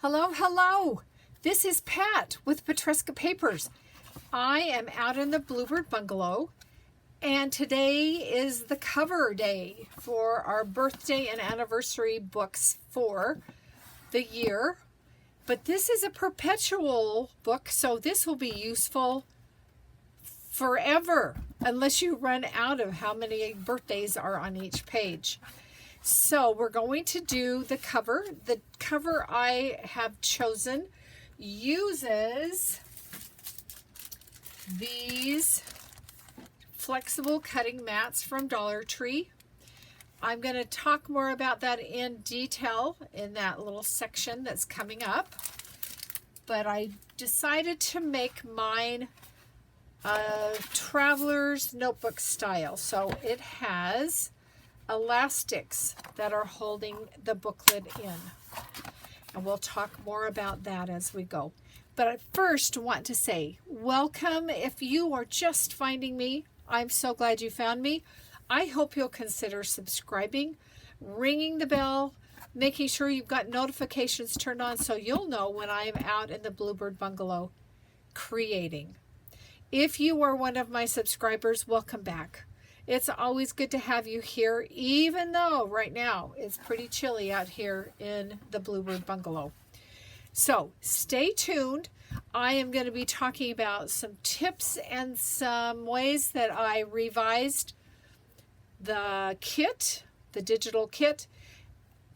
Hello, hello. This is Pat with Petresca Papers. I am out in the Bluebird Bungalow, and today is the cover day for our birthday and anniversary books for the year. But this is a perpetual book, so this will be useful forever, unless you run out of how many birthdays are on each page. So we're going to do the cover. The cover I have chosen uses these flexible cutting mats from Dollar Tree. I'm going to talk more about that in detail in that little section that's coming up. But I decided to make mine a traveler's notebook style. So it has elastics that are holding the booklet in. And we'll talk more about that as we go. But I first want to say, welcome. If you are just finding me, I'm so glad you found me. I hope you'll consider subscribing, ringing the bell, making sure you've got notifications turned on so you'll know when I'm out in the Bluebird Bungalow creating. If you are one of my subscribers, welcome back. It's always good to have you here, even though right now it's pretty chilly out here in the Bluebird Bungalow. So stay tuned. I am going to be talking about some tips and some ways that I revised the kit, the digital kit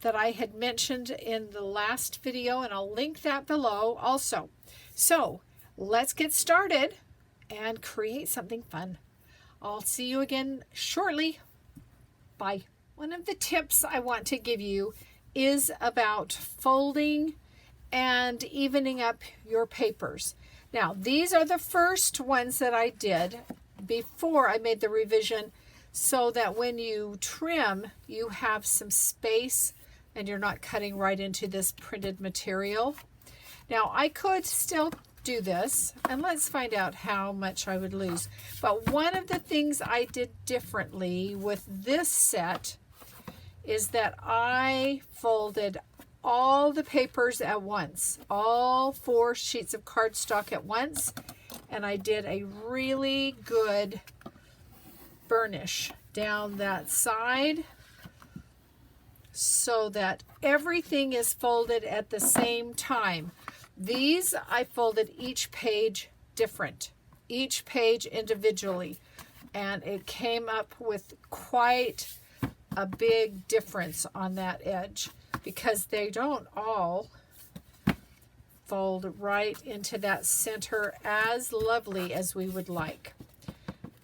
that I had mentioned in the last video, and I'll link that below also. So let's get started and create something fun. I'll see you again shortly. Bye. One of the tips I want to give you is about folding and evening up your papers. Now, these are the first ones that I did before I made the revision so that when you trim, you have some space and you're not cutting right into this printed material. Now, I could still do this, and let's find out how much I would lose. But one of the things I did differently with this set is that I folded all the papers at once, all 4 sheets of cardstock at once, and I did a really good burnish down that side so that everything is folded at the same time. These I folded each page different, each page individually, and it came up with quite a big difference on that edge because they don't all fold right into that center as lovely as we would like.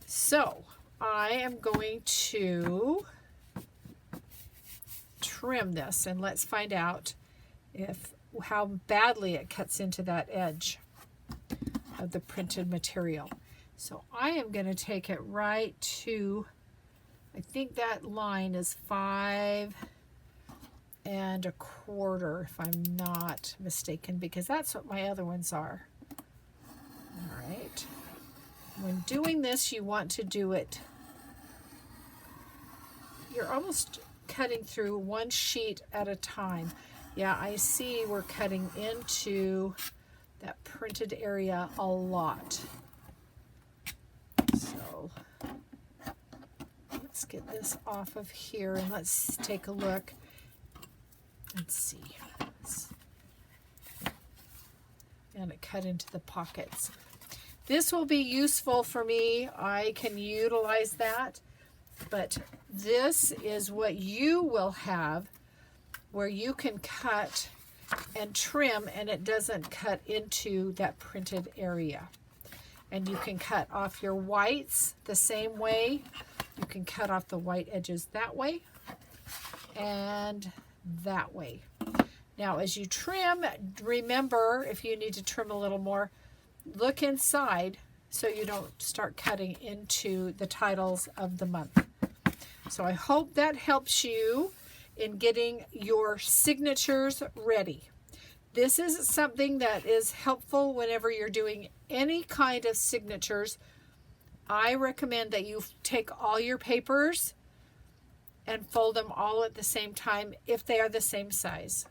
So I am going to trim this, and let's find out how badly it cuts into that edge of the printed material. So I am going to take it right to, I think that line is 5 1/4 if I'm not mistaken, because that's what my other ones are. All right. When doing this, you want to do it, you're almost cutting through one sheet at a time. Yeah, I see we're cutting into that printed area a lot. So let's get this off of here and let's take a look and see. And it cut into the pockets. This will be useful for me. I can utilize that, but this is what you will have where you can cut and trim and it doesn't cut into that printed area. And you can cut off your whites the same way. You can cut off the white edges that way and that way. Now as you trim, remember, if you need to trim a little more, look inside so you don't start cutting into the titles of the month. So I hope that helps you in getting your signatures ready. This is something that is helpful whenever you're doing any kind of signatures. I recommend that you take all your papers and fold them all at the same time if they are the same size.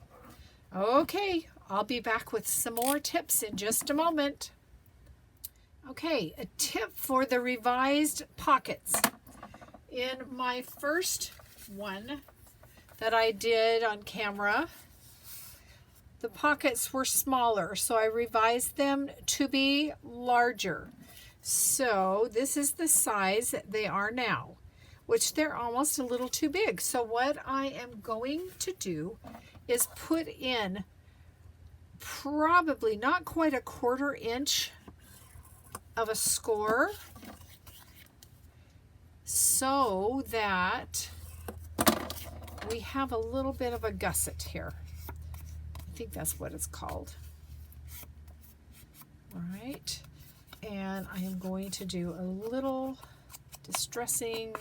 Okay, I'll be back with some more tips in just a moment. Okay, a tip for the revised pockets. In my first one that I did on camera, the pockets were smaller, so I revised them to be larger. So this is the size that they are now, which they're almost a little too big. So what I am going to do is put in probably not quite a 1/4 inch of a score so that we have a little bit of a gusset here. I think that's what it's called. All right, and I am going to do a little distressing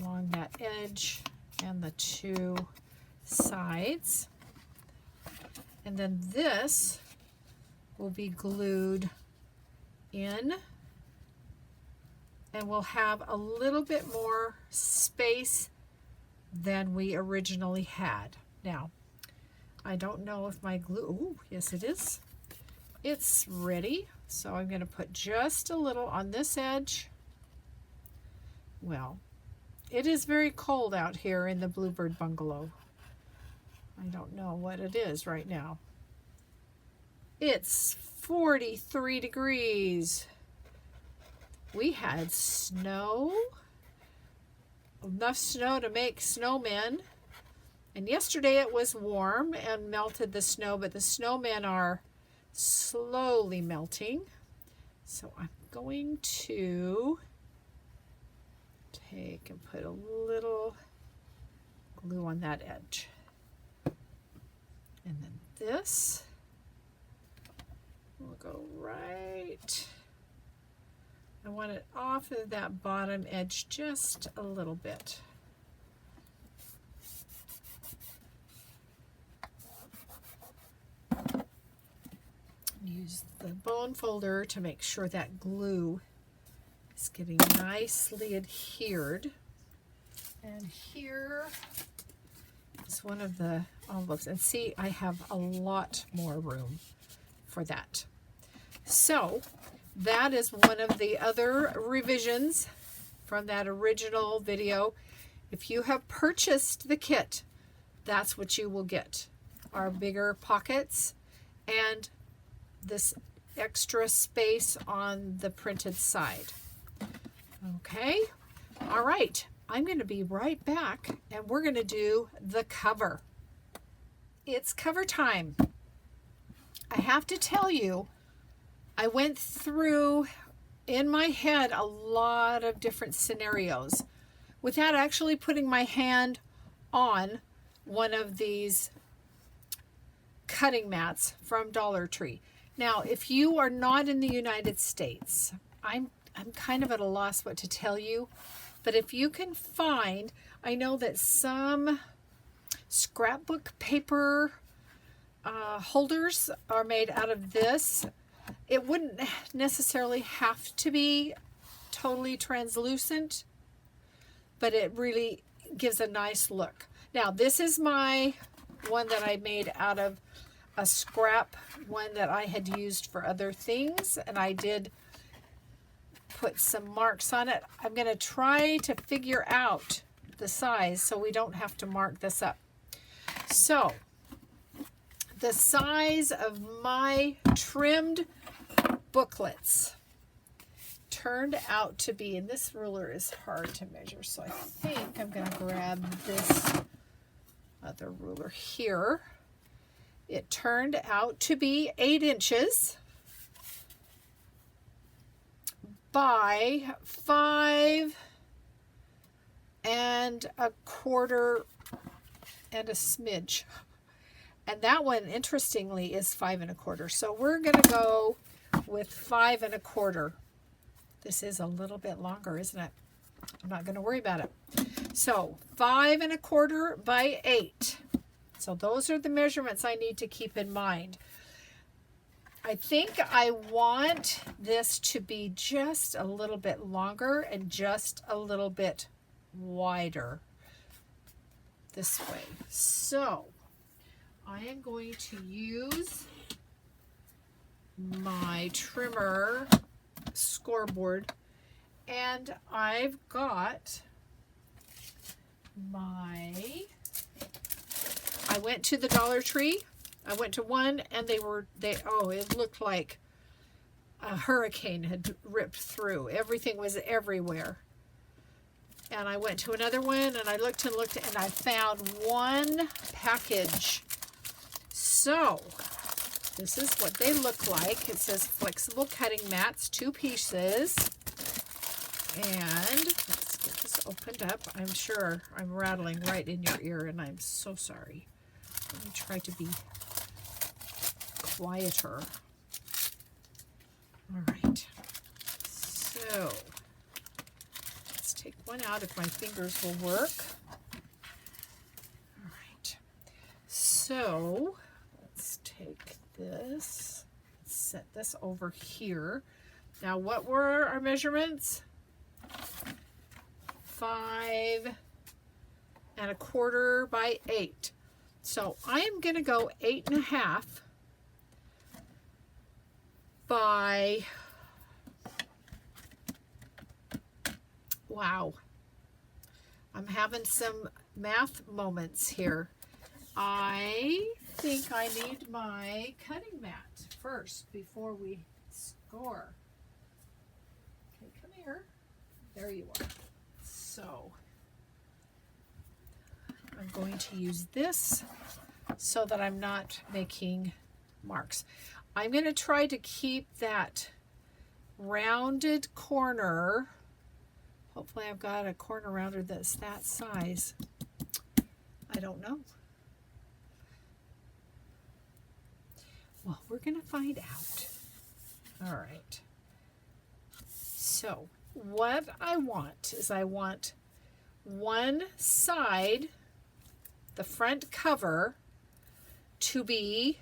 along that edge and the 2 sides. And then this will be glued in, and we'll have a little bit more space than we originally had. Now, I don't know if my glue, oh, yes it is. It's ready. So I'm going to put just a little on this edge. Well, it is very cold out here in the Bluebird Bungalow. I don't know what it is right now. It's 43 degrees. We had snow, enough snow to make snowmen. And yesterday it was warm and melted the snow, but the snowmen are slowly melting. So I'm going to take and put a little glue on that edge. And then this will go right. I want it off of that bottom edge just a little bit. Use the bone folder to make sure that glue is getting nicely adhered. And here is one of the envelopes. And see, I have a lot more room for that. So that is one of the other revisions from that original video. If you have purchased the kit, that's what you will get. Our bigger pockets and this extra space on the printed side. Okay, all right, I'm going to be right back and we're going to do the cover. It's cover time. I have to tell you, I went through in my head a lot of different scenarios without actually putting my hand on one of these cutting mats from Dollar Tree. Now, if you are not in the United States, I'm kind of at a loss what to tell you, but if you can find, I know that some scrapbook paper holders are made out of this. It wouldn't necessarily have to be totally translucent, but it really gives a nice look. Now, this is my one that I made out of a scrap one that I had used for other things, and I did put some marks on it. I'm going to try to figure out the size so we don't have to mark this up. So the size of my trimmed booklets turned out to be, and this ruler is hard to measure, so I think I'm going to grab this other ruler here. It turned out to be 8 inches by 5 1/4 and a smidge. And that one, interestingly, is 5 1/4. So we're going to go with 5 1/4. This is a little bit longer, isn't it? I'm not going to worry about it. So 5 1/4 by 8. So those are the measurements I need to keep in mind. I think I want this to be just a little bit longer and just a little bit wider this way. So I am going to use my trimmer scoreboard, and I've got I went to the Dollar Tree. I went to one, and it looked like a hurricane had ripped through. Everything was everywhere. And I went to another one, and I looked and looked, and I found one package. So this is what they look like. It says flexible cutting mats, 2 pieces. And let's get this opened up. I'm sure I'm rattling right in your ear, and I'm so sorry. Let me try to be quieter. All right. So let's take one out if my fingers will work. All right. So let's take this, set this over here. Now, what were our measurements? 5 1/4 by 8. So I am going to go 8 1/2 by, wow, I'm having some math moments here. I think I need my cutting mat first before we score. Okay, come here. There you are. So I'm going to use this so that I'm not making marks. I'm going to try to keep that rounded corner. Hopefully I've got a corner rounder that's that size. I don't know. Well, we're going to find out. All right. So what I want is I want one side, the front cover, to be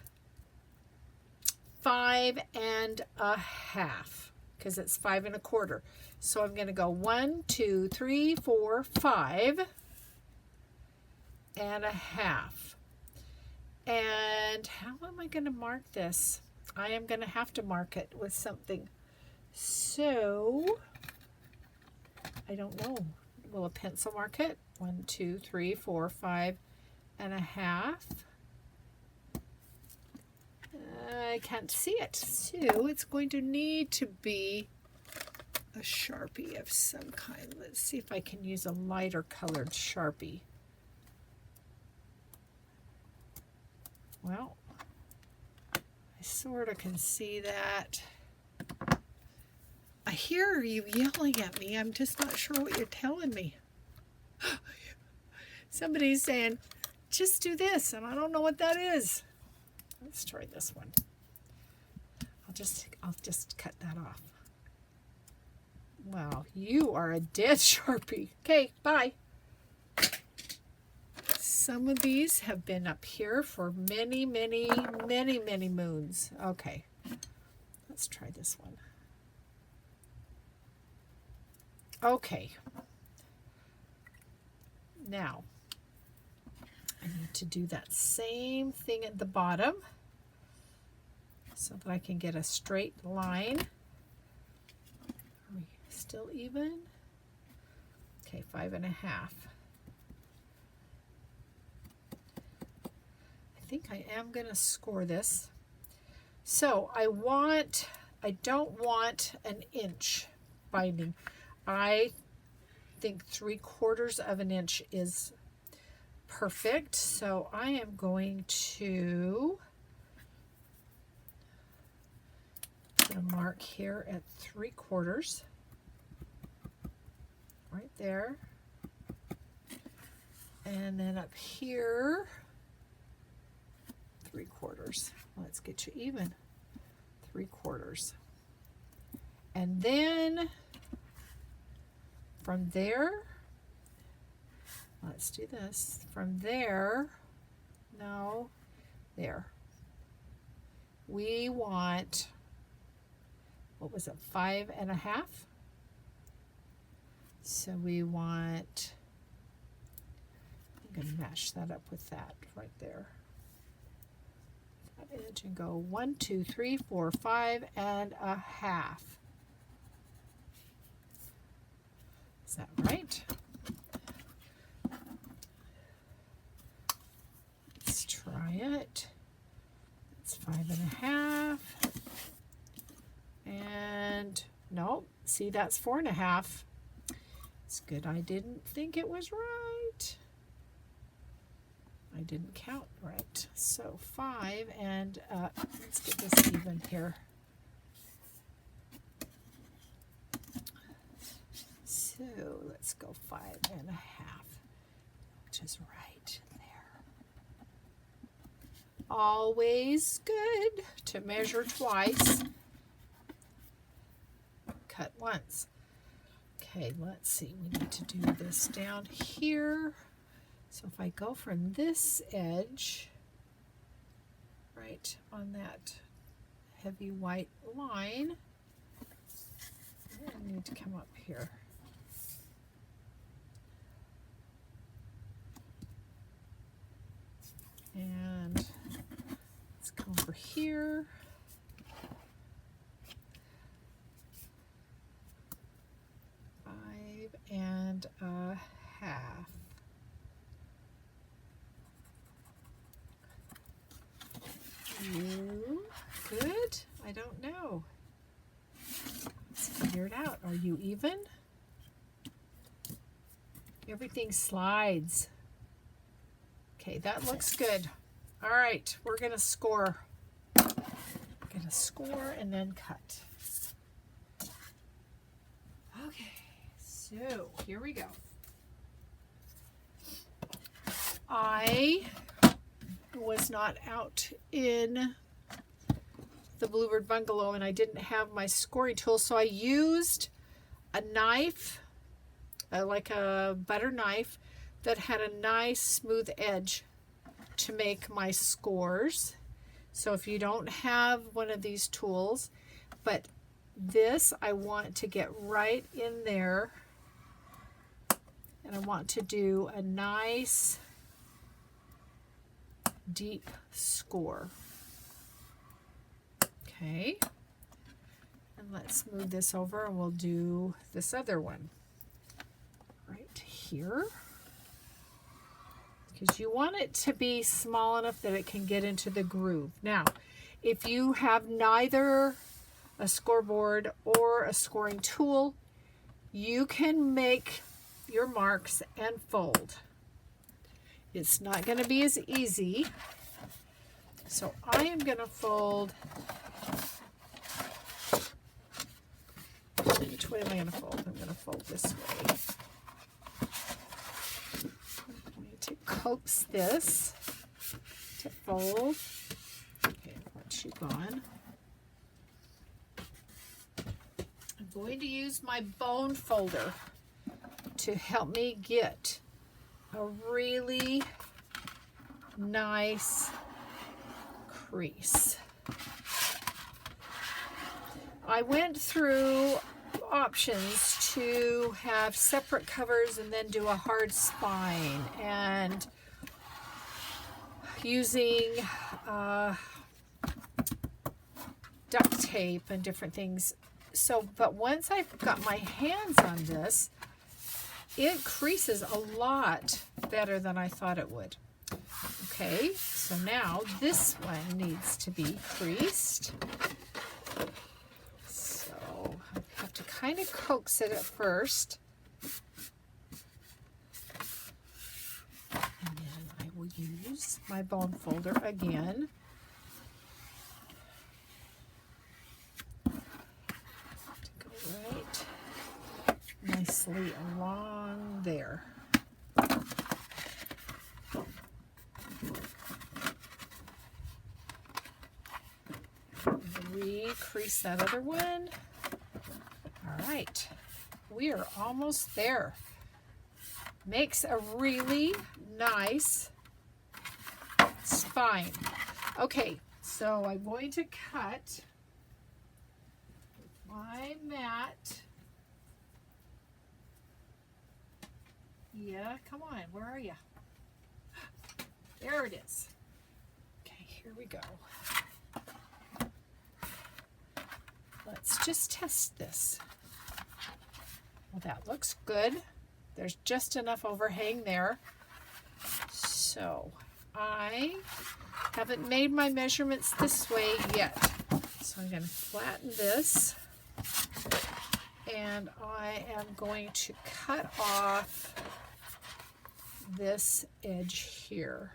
5 1/2 because it's 5 1/4. So I'm going to go 1, 2, 3, 4, 5 1/2. And how am I going to mark this? I am going to have to mark it with something. So I don't know. Will a pencil mark it? 1, 2, 3, 4, 5 1/2. I can't see it. So it's going to need to be a Sharpie of some kind. Let's see if I can use a lighter colored Sharpie. Well, I sort of can see that. I hear you yelling at me. I'm just not sure what you're telling me. Somebody's saying, just do this, and I don't know what that is. Let's try this one. I'll just cut that off. Wow, you are a dead Sharpie. Okay, bye. Some of these have been up here for many, many, many, many moons. Okay, let's try this one. Okay. Now, I need to do that same thing at the bottom so that I can get a straight line. Are we still even? Okay, 5 1/2. I think I am going to score this. So I don't want an inch binding. I think 3/4 of an inch is perfect. So I am going to put a mark here at 3/4, right there. And then up here, 3/4. Let's get you even. 3/4. And then from there, let's do this. From there, no, there. We want, what was it, 5 1/2? So we want, I'm going to match that up with that right there. edge and go 1, 2, 3, 4, 5.5. Is that right? Let's try it. It's 5.5. And no, see, that's 4.5. It's good I didn't think it was right. I didn't count right. So 5 and let's get this even here. So let's go 5.5, which is right there. Always good to measure twice. Cut once. Okay, let's see. We need to do this down here. So if I go from this edge, right on that heavy white line, I need to come up here. And let's go over here. And a half. You good? I don't know. Let's figure it out. Are you even? Everything slides. Okay, that looks good. All right, we're gonna score. Gonna score and then cut. Okay. So here we go. I was not out in the Bluebird Bungalow and I didn't have my scoring tool, so I used a knife, like a butter knife that had a nice smooth edge to make my scores. So if you don't have one of these tools, but this I want to get right in there. And I want to do a nice deep score. Okay. And let's move this over and we'll do this other one right here. Because you want it to be small enough that it can get into the groove. Now, if you have neither a scoreboard or a scoring tool, you can make your marks and fold. It's not going to be as easy. So I am going to fold. Which way am I going to fold? I'm going to fold this way. I'm going to coax this to fold. Okay, once you've gone. I'm going to use my bone folder to help me get a really nice crease. I went through options to have separate covers and then do a hard spine, and using duct tape and different things. So, but once I've got my hands on this, it creases a lot better than I thought it would. Okay, so now this one needs to be creased. So I have to kind of coax it at first. And then I will use my bone folder again. To go right nicely along there. Recrease that other one. All right, we are almost there. Makes a really nice spine. Okay, so I'm going to cut my mat. Yeah, come on, where are you? There it is. Okay, Here we go. Let's just test this. Well, that looks good. There's just enough overhang there. So I haven't made my measurements this way yet. So I'm going to flatten this. And I am going to cut off this edge here.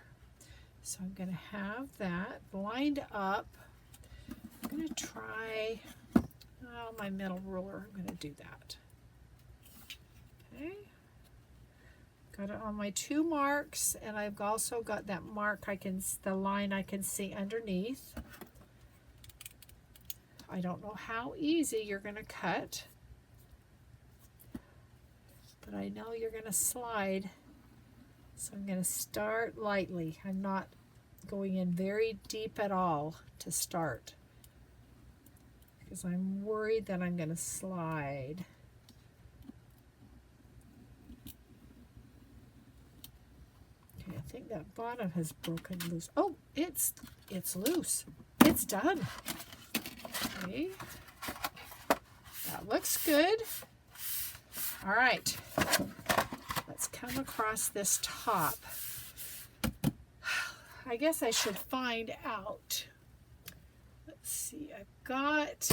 So I'm going to have that lined up. I'm going to try my metal ruler. I'm going to do that. Okay. Got it on my 2 marks, and I've also got that mark the line I can see underneath. I don't know how easy you're going to cut, but I know you're going to slide. So I'm going to start lightly. I'm not going in very deep at all to start, because I'm worried that I'm going to slide. Okay, I think that bottom has broken loose. Oh, it's loose. It's done. Okay, that looks good. All right, let's come across this top. I guess I should find out. Let's see, I've got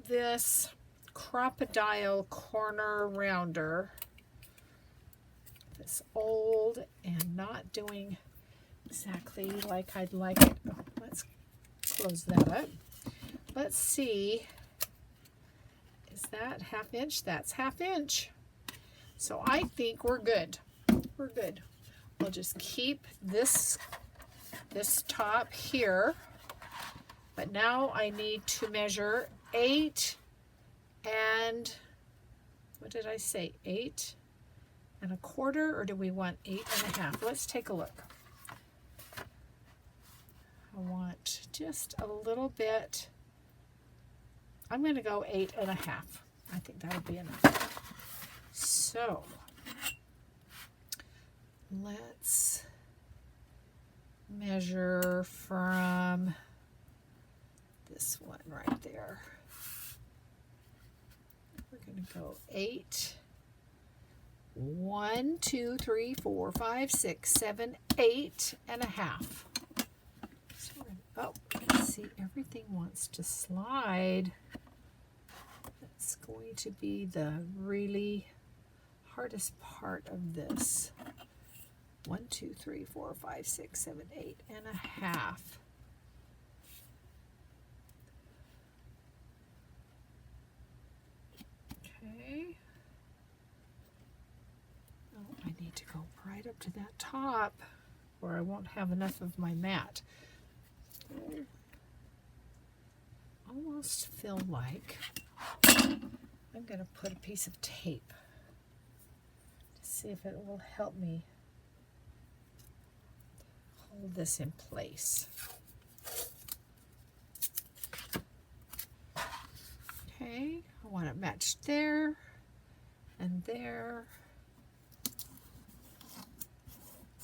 this crocodile corner rounder. It's old and not doing exactly like I'd like it. Oh, let's close that up. Let's see. Is that 1/2 inch? That's 1/2 inch. So I think we're good. We're good. We'll just keep this top here. But now I need to measure 8 and, what did I say? 8 1/4, or do we want 8 1/2? Let's take a look. I want just a little bit. I'm going to go 8 1/2. I think that'll be enough. So let's measure from this one right there. We're going to go 8. 1, 2, 3, 4, 5, 6, 7, 8 1/2. So oh, let's see, everything wants to slide. That's going to be the really hardest part of this. 1, 2, 3, 4, 5, 6, 7, 8 1/2. Okay. Oh, I need to go right up to that top, or I won't have enough of my mat. Almost feel like I'm going to put a piece of tape to see if it will help me hold this in place. Okay, I want it matched there and there.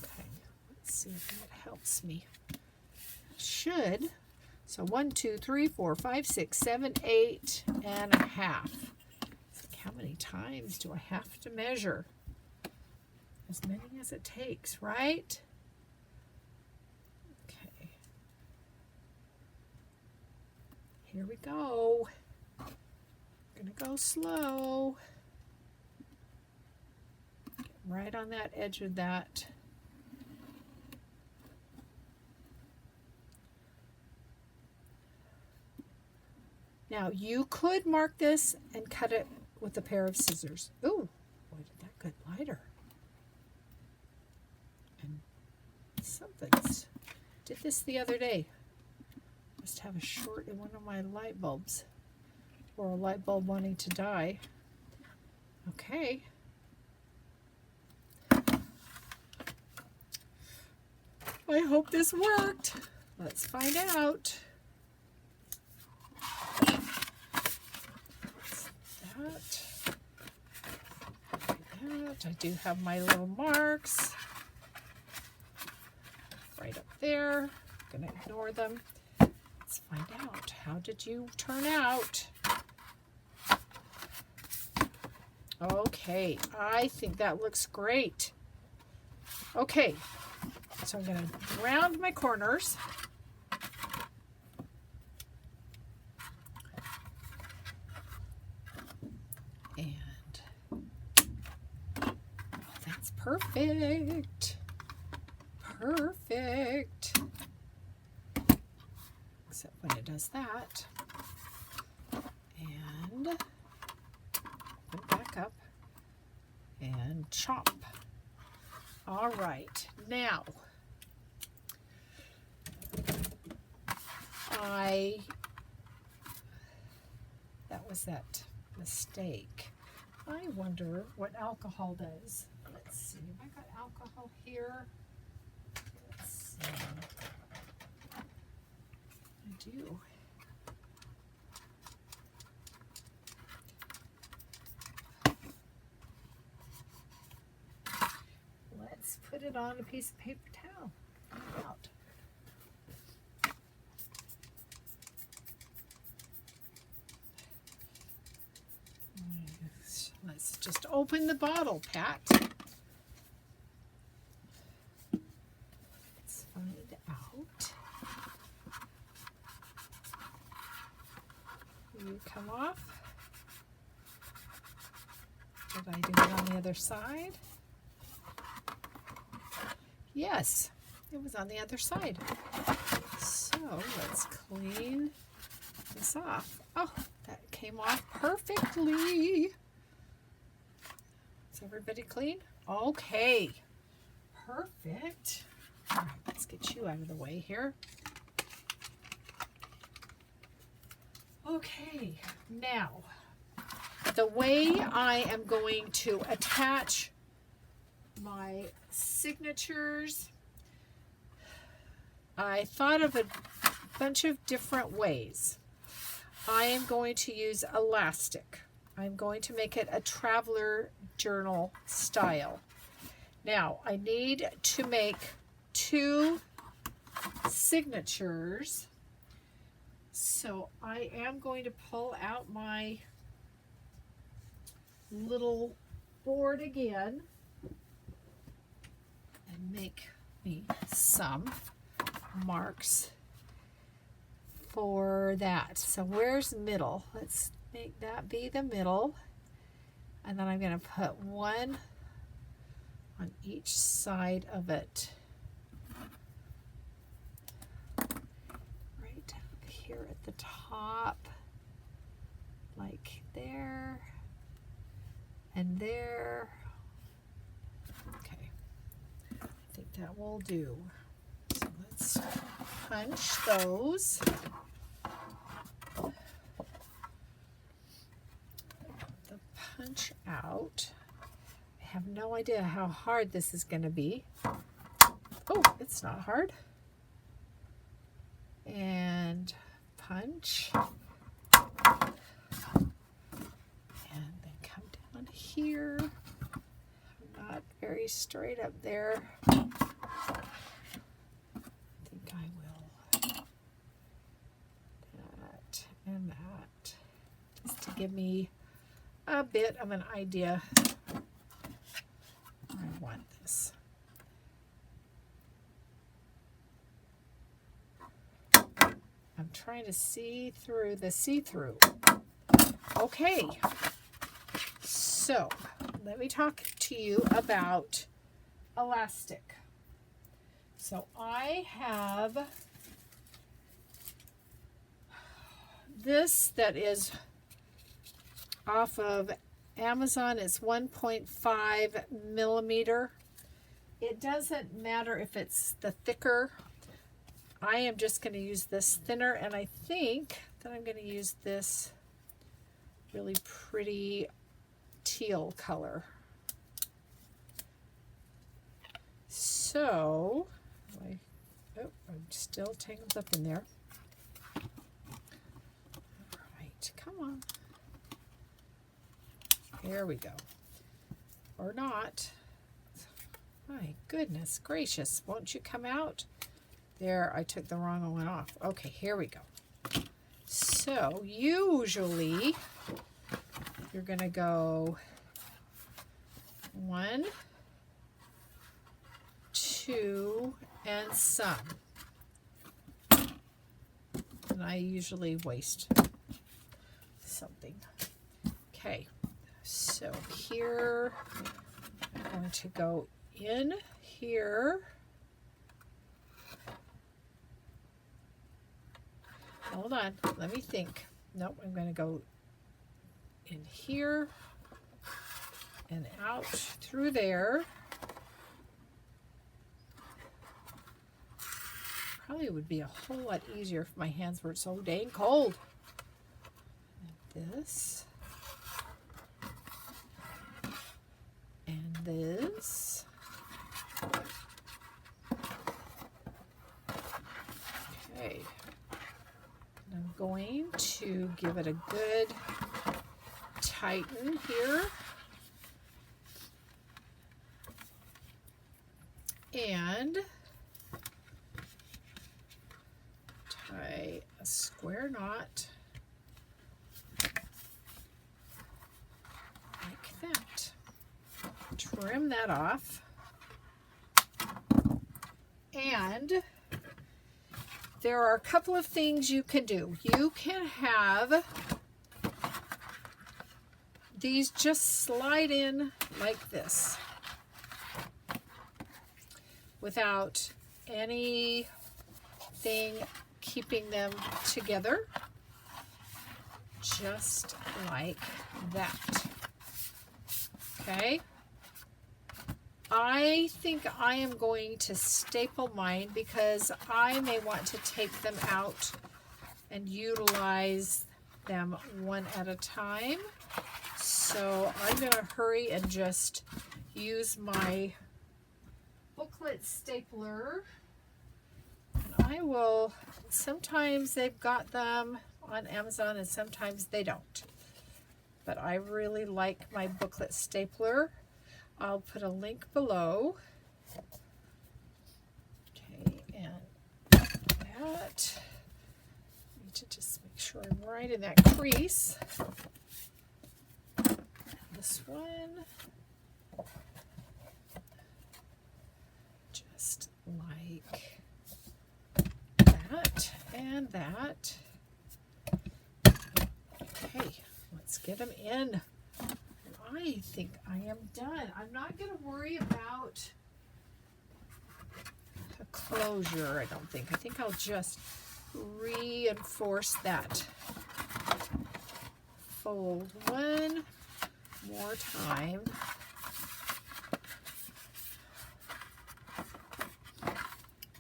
Okay, let's see if that helps me. It should. So 1, 2, 3, 4, 5, 6, 7, 8 1/2. It's like, how many times do I have to measure? As many as it takes, right? Okay. Here we go. I'm gonna go slow. Get right on that edge of that. Now you could mark this and cut it with a pair of scissors. Ooh, boy, did that get lighter. And something's did this the other day. Must have a short in one of my light bulbs, or a light bulb wanting to die. Okay. I hope this worked. Let's find out. That. I do have my little marks right up there. I'm going to ignore them. Let's find out. How did you turn out? Okay, I think that looks great. Okay, so I'm going to round my corners. And that's perfect. Perfect. Except when it does that. And put it back up and chop. All right, now that was that mistake. I wonder what alcohol does. Let's see, have I got alcohol here? Let's see. I do. Let's put it on a piece of paper towel. Out. Let's just open the bottle, Pat. Let's find out. Will you come off? Did I do it on the other side? Yes, it was on the other side. So let's clean this off. Oh, that came off perfectly. Is everybody clean? Okay, perfect. All right, let's get you out of the way here. Okay, now the way I am going to attach my signatures, I thought of a bunch of different ways. I am going to use elastic. I'm going to make it a traveler journal style. Now, I need to make 2 signatures. So I am going to pull out my little board again and make me some marks for that. So where's middle? Let's make that be the middle. And then I'm going to put 1 on each side of it. Right up here at the top, like there and there. Okay, I think that will do. So let's punch those. The punch out. I have no idea how hard this is going to be. Oh, it's not hard. And punch. And then come down here. Not very straight up there. I think I will. That and that. Just to give me a bit of an idea where I want this. I'm trying to see through the see-through. Okay, so let me talk to you about elastic. So I have this that is off of Amazon. It's 1.5 millimeter. It doesn't matter if it's the thicker. I am just going to use this thinner, and I think that I'm going to use this really pretty teal color. So, I'm still tangled up in there. All right, come on. There we go. Or not. My goodness gracious, won't you come out? There, I took the wrong one off. Okay, here we go. So usually you're going to go 1, 2, and some. And I usually waste something. Okay, so here I'm going to go in here. Hold on, let me think. Nope, I'm going to go in here and out through there. Probably would be a whole lot easier if my hands weren't so dang cold. And this. And this. Okay. And I'm going to give it a good tighten here. And tie a square knot like that. Trim that off. And there are a couple of things you can do. You can have these just slide in like this without anything keeping them together, just like that. Okay, I think I am going to staple mine because I may want to take them out and utilize them one at a time. So I'm going to hurry and just use my booklet stapler. And I will, sometimes they've got them on Amazon and sometimes they don't. But I really like my booklet stapler. I'll put a link below. Okay, and that. I need to just make sure I'm right in that crease. This one. Just like that and that. Okay, let's get them in. I think I am done. I'm not going to worry about a closure, I don't think. I think I'll just reinforce that. Fold one more time.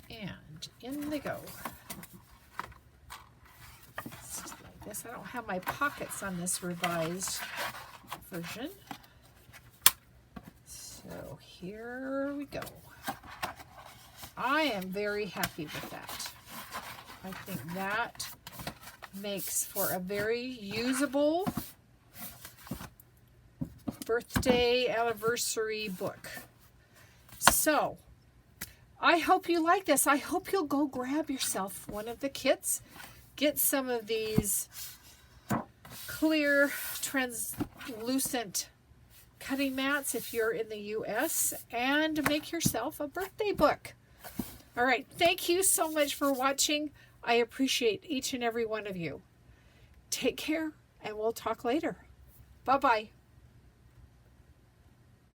And in they go. Just like this. I don't have my pockets on this revised version. So here we go. I am very happy with that. I think that makes for a very usable birthday anniversary book. So I hope you like this. I hope you'll go grab yourself one of the kits. Get some of these clear, translucent cutting mats if you're in the US, and make yourself a birthday book. All right, thank you so much for watching. I appreciate each and every one of you. Take care, and we'll talk later. Bye-bye.